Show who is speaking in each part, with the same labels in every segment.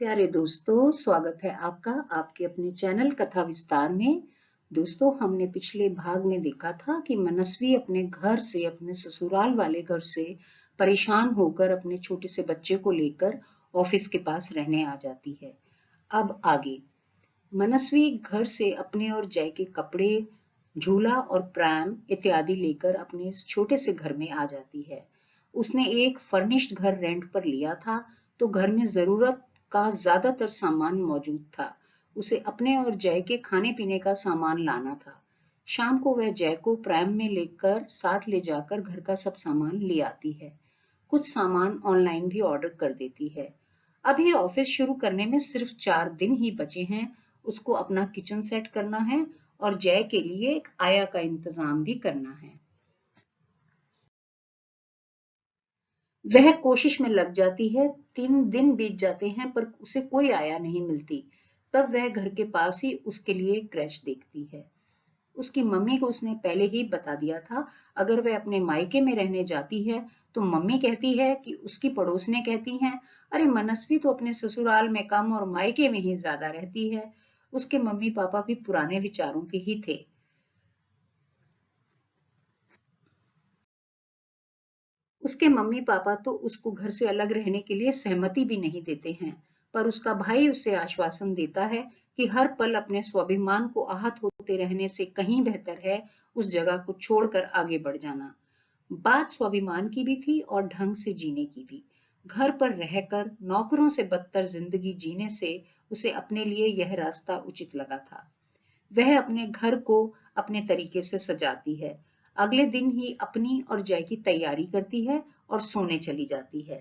Speaker 1: प्यारे दोस्तों, स्वागत है आपका आपके अपने चैनल कथा विस्तार में। दोस्तों, हमने पिछले भाग में देखा था कि मनस्वी अपने घर से, अपने ससुराल वाले घर से परेशान होकर अपने छोटे से बच्चे को लेकर ऑफिस के पास रहने आ जाती है। अब आगे मनस्वी घर से अपने और जय के कपड़े, झूला और प्रैम इत्यादि लेकर अपने इस छोटे से घर में आ जाती है। उसने एक फर्निश्ड घर रेंट पर लिया था, तो घर में जरूरत का ज्यादातर सामान मौजूद था। उसे अपने और जय के खाने पीने का सामान लाना था। शाम को वह जय को प्रैम में लेकर साथ ले जाकर घर का सब सामान ले आती है। कुछ सामान ऑनलाइन भी ऑर्डर कर देती है। अभी ऑफिस शुरू करने में सिर्फ 4 दिन ही बचे हैं। उसको अपना किचन सेट करना है और जय के लिए एक आया का इंतजाम भी करना है। वह कोशिश में लग जाती है। 3 दिन बीत जाते हैं पर उसे कोई आया नहीं मिलती। तब वह घर के पास ही उसके लिए क्रैच देखती है। उसकी मम्मी को उसने पहले ही बता दिया था। अगर वह अपने मायके में रहने जाती है तो मम्मी कहती है कि उसकी पड़ोसनें कहती हैं, अरे मनस्वी तो अपने ससुराल में कम और मायके में ही ज्यादा रहती है। उसके मम्मी पापा भी पुराने विचारों के ही थे। उसके मम्मी पापा तो उसको घर से अलग रहने के लिए सहमति भी नहीं देते हैं, पर उसका भाई उसे आश्वासन देता है कि हर पल अपने स्वाभिमान को आहत होते रहने से कहीं बेहतर है उस जगह को छोड़कर आगे बढ़ जाना। बात स्वाभिमान की भी थी और ढंग से जीने की भी। घर पर रहकर नौकरों से बदतर जिंदगी जीने से उसे अपने लिए यह रास्ता उचित लगा था। वह अपने घर को अपने तरीके से सजाती है। अगले दिन ही अपनी और जय की तैयारी करती है और सोने चली जाती है।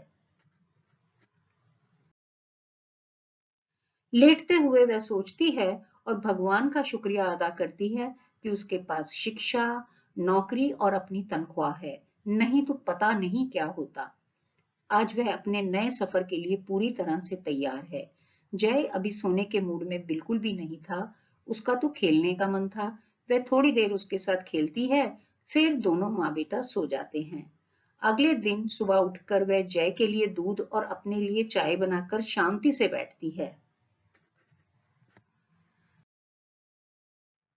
Speaker 1: लेटते हुए वह सोचती है और भगवान का शुक्रिया अदा करती है कि उसके पास शिक्षा, नौकरी और अपनी तनख्वाह है, नहीं तो पता नहीं क्या होता। आज वह अपने नए सफर के लिए पूरी तरह से तैयार है। जय अभी सोने के मूड में बिल्कुल भी नहीं था। उसका तो खेलने का मन था। वह थोड़ी देर उसके साथ खेलती है, फिर दोनों माँ बेटा सो जाते हैं। अगले दिन सुबह उठकर वह जय के लिए दूध और अपने लिए चाय बनाकर शांति से बैठती है।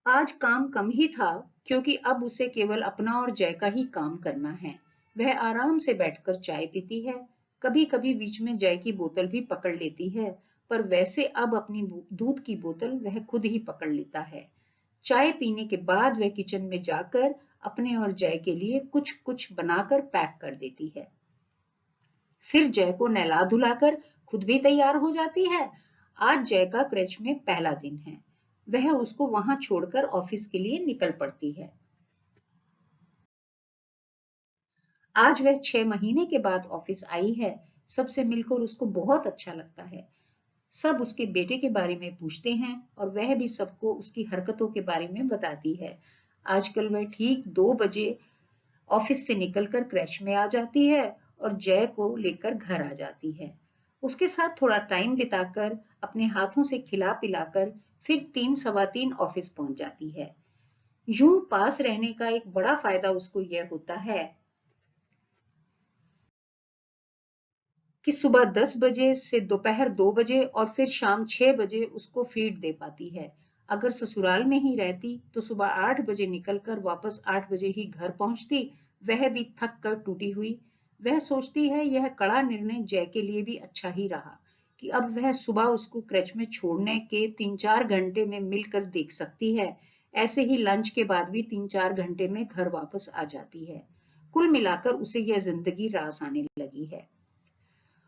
Speaker 1: आज काम कम ही था, क्योंकि अब उसे केवल अपना और जय का ही काम करना है। वह आराम से बैठकर चाय पीती है। कभी कभी बीच में जय की बोतल भी पकड़ लेती है, पर वैसे अब अपनी दूध की बोतल वह खुद ही पकड़ लेता है। चाय पीने के बाद वह किचन में जाकर अपने और जय के लिए कुछ कुछ बनाकर पैक कर देती है। फिर जय को नहला धुलाकर खुद भी तैयार हो जाती है। आज जय का क्रच में पहला दिन है। वह उसको वहां छोड़कर ऑफिस के लिए निकल पड़ती है। आज वह 6 महीने के बाद ऑफिस आई है। सबसे मिलकर उसको बहुत अच्छा लगता है। सब उसके बेटे के बारे में पूछते हैं और वह भी सबको उसकी हरकतों के बारे में बताती है। आजकल वह ठीक 2 बजे ऑफिस से निकलकर क्रैच में आ जाती है और जय को लेकर घर आ जाती है। उसके साथ थोड़ा टाइम बिताकर अपने हाथों से खिला पिलाकर फिर 3 सवा 3 ऑफिस पहुंच जाती है। यूं पास रहने का एक बड़ा फायदा उसको यह होता है कि सुबह 10 बजे से दोपहर 2 बजे और फिर शाम 6 बजे उसको फीड दे पाती है। अगर ससुराल में ही रहती तो सुबह 8 बजे निकलकर वापस 8 बजे ही घर पहुंचती। वह भी थक कर टूटी हुई। वह सोचती है यह कड़ा निर्णय जय के लिए भी अच्छा ही रहा कि अब वह सुबह उसको क्रच में छोड़ने के 3-4 घंटे में मिलकर देख सकती है। ऐसे ही लंच के बाद भी 3-4 घंटे में घर वापस आ जाती है। कुल मिलाकर उसे यह जिंदगी रास आने लगी है।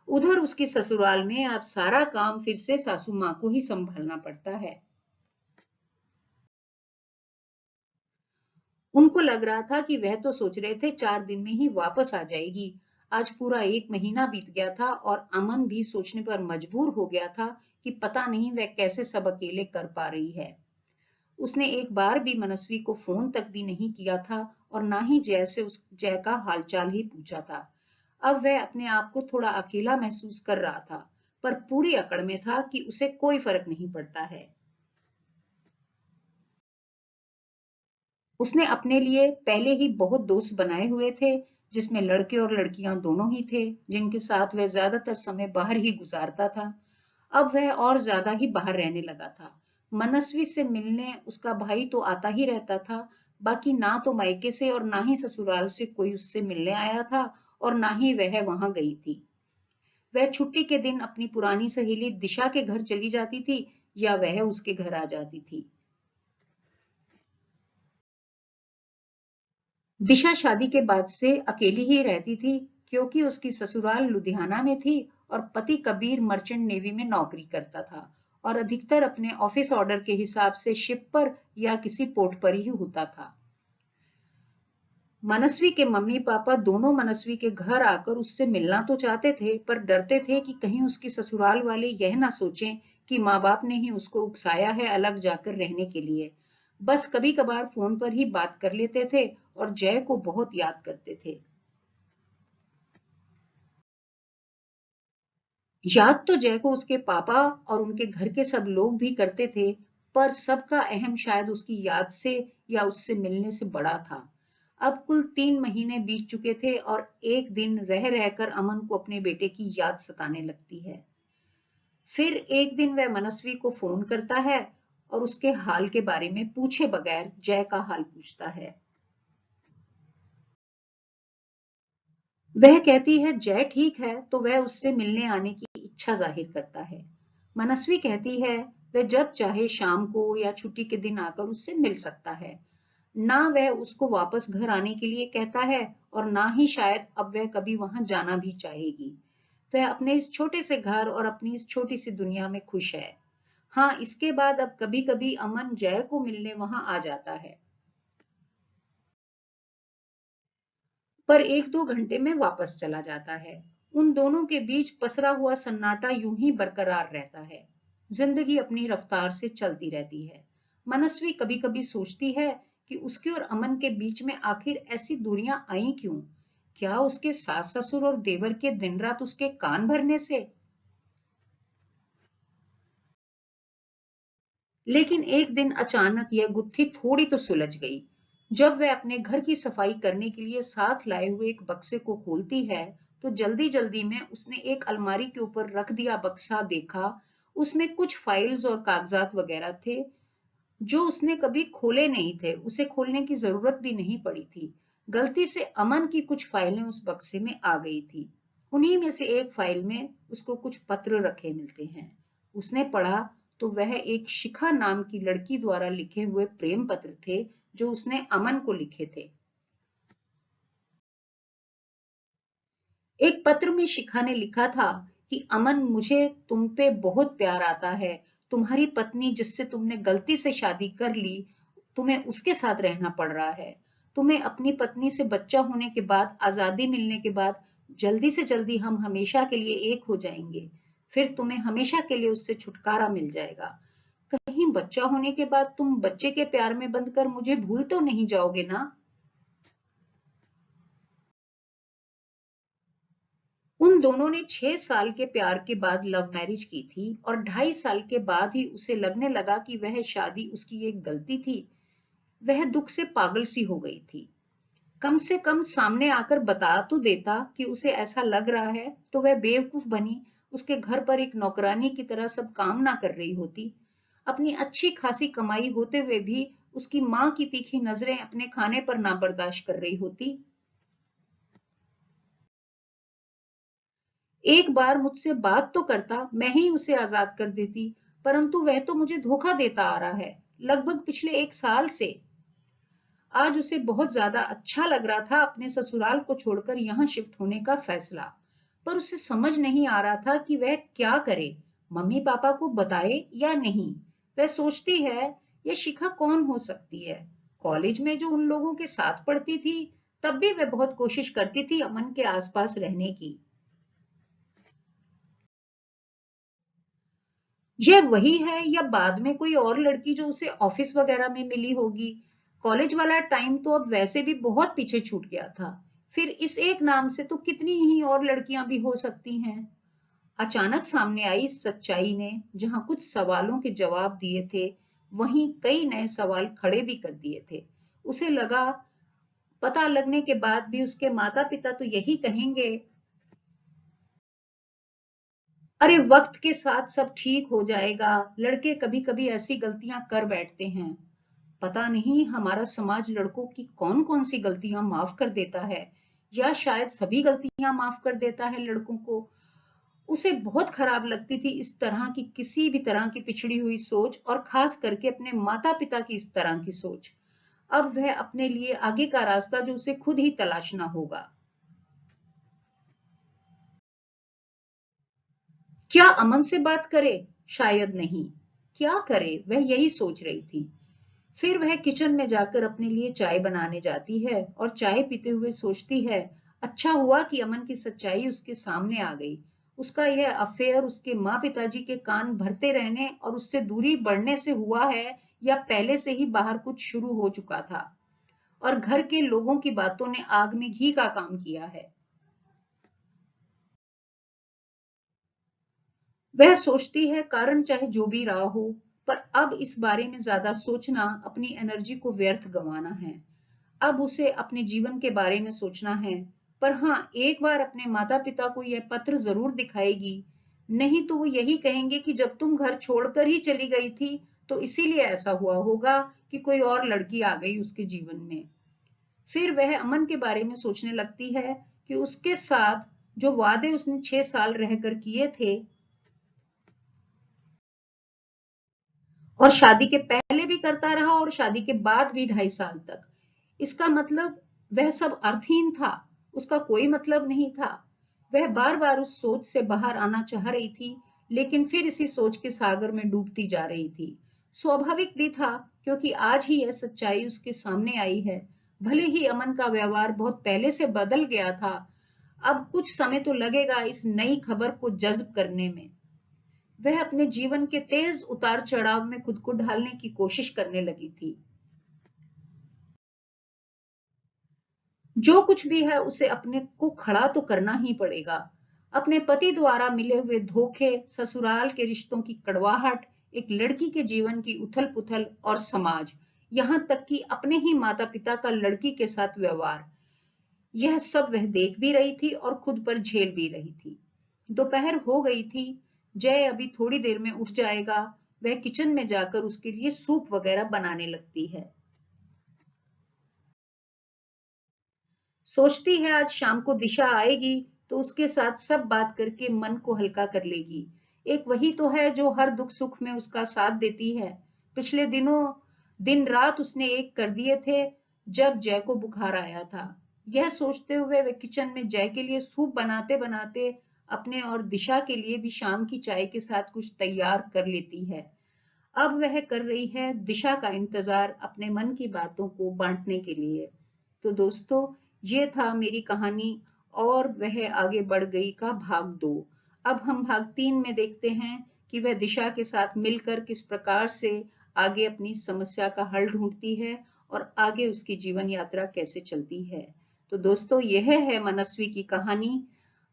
Speaker 1: उधर उसके ससुराल में अब सारा काम फिर से सासू माँ को ही संभालना पड़ता है। उनको लग रहा था कि वह तो सोच रहे थे 4 दिन में ही वापस आ जाएगी। आज पूरा 1 महीना बीत गया था और अमन भी सोचने पर मजबूर हो गया था कि पता नहीं वह कैसे सब अकेले कर पा रही है। उसने एक बार भी मनस्वी को फोन तक भी नहीं किया था और ना ही जय से उस जय का हालचाल ही पूछा था। अब वह अपने आप को थोड़ा अकेला महसूस कर रहा था, पर पूरी अकड़ में था कि उसे कोई फर्क नहीं पड़ता है। उसने अपने लिए पहले ही बहुत दोस्त बनाए हुए थे, जिसमें लड़के और लड़कियां दोनों ही थे, जिनके साथ वह ज्यादातर समय बाहर ही गुजारता था। अब वह और ज्यादा ही बाहर रहने लगा था। मनस्वी से मिलने उसका भाई तो आता ही रहता था, बाकी ना तो मायके से और ना ही ससुराल से कोई उससे मिलने आया था और ना ही वह वहां गई थी। वह छुट्टी के दिन अपनी पुरानी सहेली दिशा के घर चली जाती थी या वह उसके घर आ जाती थी। दिशा शादी के बाद से अकेली ही रहती थी, क्योंकि उसकी ससुराल लुधियाना में थी और पति कबीर मर्चेंट नेवी में नौकरी करता था और अधिकतर अपने ऑफिस ऑर्डर के हिसाब से शिप पर या किसी पोर्ट पर ही होता था। मनस्वी के मम्मी पापा दोनों मनस्वी के घर आकर उससे मिलना तो चाहते थे, पर डरते थे कि कहीं उसकी ससुराल वाले यह ना सोचें कि माँ बाप ने ही उसको उकसाया है अलग जाकर रहने के लिए। बस कभी कभार फोन पर ही बात कर लेते थे और जय को बहुत याद करते थे। याद तो जय को उसके पापा और उनके घर के सब लोग भी करते थे, पर सबका अहम शायद उसकी याद से या उससे मिलने से बड़ा था। अब कुल 3 महीने बीत चुके थे और एक दिन रह रहकर अमन को अपने बेटे की याद सताने लगती है। फिर एक दिन वह मनस्वी को फोन करता है और उसके हाल के बारे में पूछे बगैर जय का हाल पूछता है। वह कहती है जय ठीक है, तो वह उससे मिलने आने की इच्छा जाहिर करता है। मनस्वी कहती है वह जब चाहे शाम को या छुट्टी के दिन आकर उससे मिल सकता है। ना वह उसको वापस घर आने के लिए कहता है और ना ही शायद अब वह कभी वहां जाना भी चाहेगी। वह अपने इस छोटे से घर और अपनी इस छोटी सी दुनिया में खुश है। हाँ, इसके बाद अब कभी कभी अमन जय को मिलने वहां आ जाता है, पर 1-2 घंटे में वापस चला जाता है। उन दोनों के बीच पसरा हुआ सन्नाटा यूं ही बरकरार रहता है। जिंदगी अपनी रफ्तार से चलती रहती है। मनस्वी कभी कभी सोचती है कि उसके और अमन के बीच में आखिर ऐसी दूरियां आई क्यों? क्या उसके सास ससुर और देवर के दिन रात उसके कान भरने से? लेकिन एक दिन अचानक यह गुत्थी थोड़ी तो सुलझ गई। जब वह अपने घर की सफाई करने के लिए साथ लाए हुए एक बक्से को खोलती है, तो जल्दी जल्दी में उसने एक अलमारी के ऊपर रख दिया बक्सा देखा। उसमें कुछ फाइल्स और कागजात वगैरह थे जो उसने कभी खोले नहीं थे। उसे खोलने की जरूरत भी नहीं पड़ी थी। गलती से अमन की कुछ फाइलें उस बक्से में आ गई थी। उन्हीं में से एक फाइल में उसको कुछ पत्र रखे मिलते हैं। उसने पढ़ा तो वह एक शिखा नाम की लड़की द्वारा लिखे हुए प्रेम पत्र थे, जो उसने अमन को लिखे थे। एक पत्र में शिखा ने लिखा था कि अमन, मुझे तुम पे बहुत प्यार आता है। तुम्हारी पत्नी जिससे तुमने गलती से शादी कर ली, तुम्हें उसके साथ रहना पड़ रहा है। तुम्हें अपनी पत्नी से बच्चा होने के बाद, आजादी मिलने के बाद, जल्दी से जल्दी हम हमेशा के लिए एक हो जाएंगे। फिर तुम्हें हमेशा के लिए उससे छुटकारा मिल जाएगा। कहीं बच्चा होने के बाद तुम बच्चे के प्यार में बंधकर मुझे भूल तो नहीं जाओगे ना? उन दोनों ने 6 साल के प्यार के बाद लव मैरिज की थी और 2.5 साल के बाद ही उसे लगने लगा कि वह शादी उसकी एक गलती थी। वह दुख से पागल सी हो गई थी। कम से कम सामने आकर बता तो देता कि उसे ऐसा लग रहा है, तो वह बेवकूफ बनी उसके घर पर एक नौकरानी की तरह सब काम ना कर रही होती। अपनी अच्छी खासी कमाई होते हुए भी उसकी माँ की तीखी नजरें अपने खाने पर ना बर्दाश्त कर रही होती। एक बार मुझसे बात तो करता, मैं ही उसे आजाद कर देती, परंतु वह तो मुझे धोखा देता आ रहा है, लगभग पिछले 1 साल से। आज उसे बहुत ज्यादा अच्छा लग रहा था अपने ससुराल को छोड़कर यहाँ शिफ्ट होने का फैसला, पर उसे समझ नहीं आ रहा था कि वह क्या करे, मम्मी पापा को बताए या नहीं। वह सोचती है, यह शिखा कौन हो सकती है? कॉलेज में जो उन लोगों के साथ पढ़ती थी, तब भी वह बहुत कोशिश करती थी अमन के आसपास रहने की। यह वही है या बाद में कोई और लड़की जो उसे ऑफिस वगैरह में मिली होगी? कॉलेज वाला टाइम तो अब वैसे भी बहुत पीछे छूट गया था। फिर इस एक नाम से तो कितनी ही और लड़कियां भी हो सकती हैं। अचानक सामने आई इस सच्चाई ने जहां कुछ सवालों के जवाब दिए थे, वहीं कई नए सवाल खड़े भी कर दिए थे। उसे लगा, पता लगने के बाद भी उसके माता पिता तो यही कहेंगे। अरे वक्त के साथ सब ठीक हो जाएगा। लड़के कभी कभी ऐसी गलतियां कर बैठते हैं। पता नहीं हमारा समाज लड़कों की कौन कौन सी गलतियां माफ कर देता है, या शायद सभी गलतियां माफ कर देता है लड़कों को। उसे बहुत खराब लगती थी इस तरह की किसी भी तरह की पिछड़ी हुई सोच, और खास करके अपने माता पिता की इस तरह की सोच। अब वह अपने लिए आगे का रास्ता जो उसे खुद ही तलाशना होगा। क्या अमन से बात करे? शायद नहीं। क्या करे, वह यही सोच रही थी। फिर वह किचन में जाकर अपने लिए चाय बनाने जाती है और चाय पीते हुए सोचती है, अच्छा हुआ कि अमन की सच्चाई उसके सामने आ गई। उसका यह अफेयर उसके माँ पिताजी के कान भरते रहने और उससे दूरी बढ़ने से हुआ है, या पहले से ही बाहर कुछ शुरू हो चुका था और घर के लोगों की बातों ने आग में घी का काम किया है। वह सोचती है कारण चाहे जो भी रहा हो, पर अब इस बारे में ज्यादा सोचना अपनी एनर्जी को व्यर्थ गंवाना है। अब उसे अपने जीवन के बारे में सोचना है। पर हाँ, एक बार अपने माता पिता को यह पत्र जरूर दिखाएगी। नहीं तो वो यही कहेंगे कि जब तुम घर छोड़कर ही चली गई थी तो इसीलिए ऐसा हुआ होगा कि कोई और लड़की आ गई उसके जीवन में। फिर वह अमन के बारे में सोचने लगती है कि उसके साथ जो वादे उसने 6 साल रहकर किए थे, और शादी के पहले भी करता रहा और शादी के बाद भी 2.5 साल तक, इसका मतलब वह सब अर्थहीन था। उसका कोई मतलब नहीं था। वह बार बार उस सोच से बाहर आना चाह रही थी, लेकिन फिर इसी सोच के सागर में डूबती जा रही थी। स्वाभाविक भी था, क्योंकि आज ही यह सच्चाई उसके सामने आई है। भले ही अमन का व्यवहार बहुत पहले से बदल गया था, अब कुछ समय तो लगेगा इस नई खबर को जज्ब करने में। वह अपने जीवन के तेज उतार चढ़ाव में खुद को ढालने की कोशिश करने लगी थी। जो कुछ भी है उसे अपने को खड़ा तो करना ही पड़ेगा। अपने पति द्वारा मिले हुए धोखे, ससुराल के रिश्तों की कड़वाहट, एक लड़की के जीवन की उथल पुथल, और समाज, यहाँ तक कि अपने ही माता पिता का लड़की के साथ व्यवहार, यह सब वह देख भी रही थी और खुद पर झेल भी रही थी। दोपहर हो गई थी। जय अभी थोड़ी देर में उठ जाएगा। वह किचन में जाकर उसके लिए सूप वगैरह बनाने लगती है। सोचती है आज शाम को दिशा आएगी तो उसके साथ सब बात करके मन को हल्का कर लेगी। एक वही तो है जो हर दुख सुख में उसका साथ देती है। पिछले दिनों दिन रात उसने एक कर दिए थे जब जय को बुखार आया था। यह सोचते हुए वे किचन में जय के लिए सूप बनाते बनाते अपने और दिशा के लिए भी शाम की चाय के साथ कुछ तैयार कर लेती है। अब वह कर रही है दिशा का इंतजार अपने मन की बातों को बांटने के लिए। तो दोस्तों, ये था मेरी कहानी और वह आगे बढ़ गई का भाग 2। अब हम भाग 3 में देखते हैं कि वह दिशा के साथ मिलकर किस प्रकार से आगे अपनी समस्या का हल ढूंढती है और आगे उसकी जीवन यात्रा कैसे चलती है। तो दोस्तों, यह है मनस्वी की कहानी।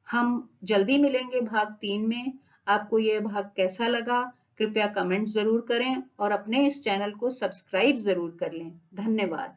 Speaker 1: हम जल्दी मिलेंगे भाग 3 में। आपको यह भाग कैसा लगा, कृपया कमेंट जरूर करें और अपने इस चैनल को सब्सक्राइब जरूर कर लें। धन्यवाद।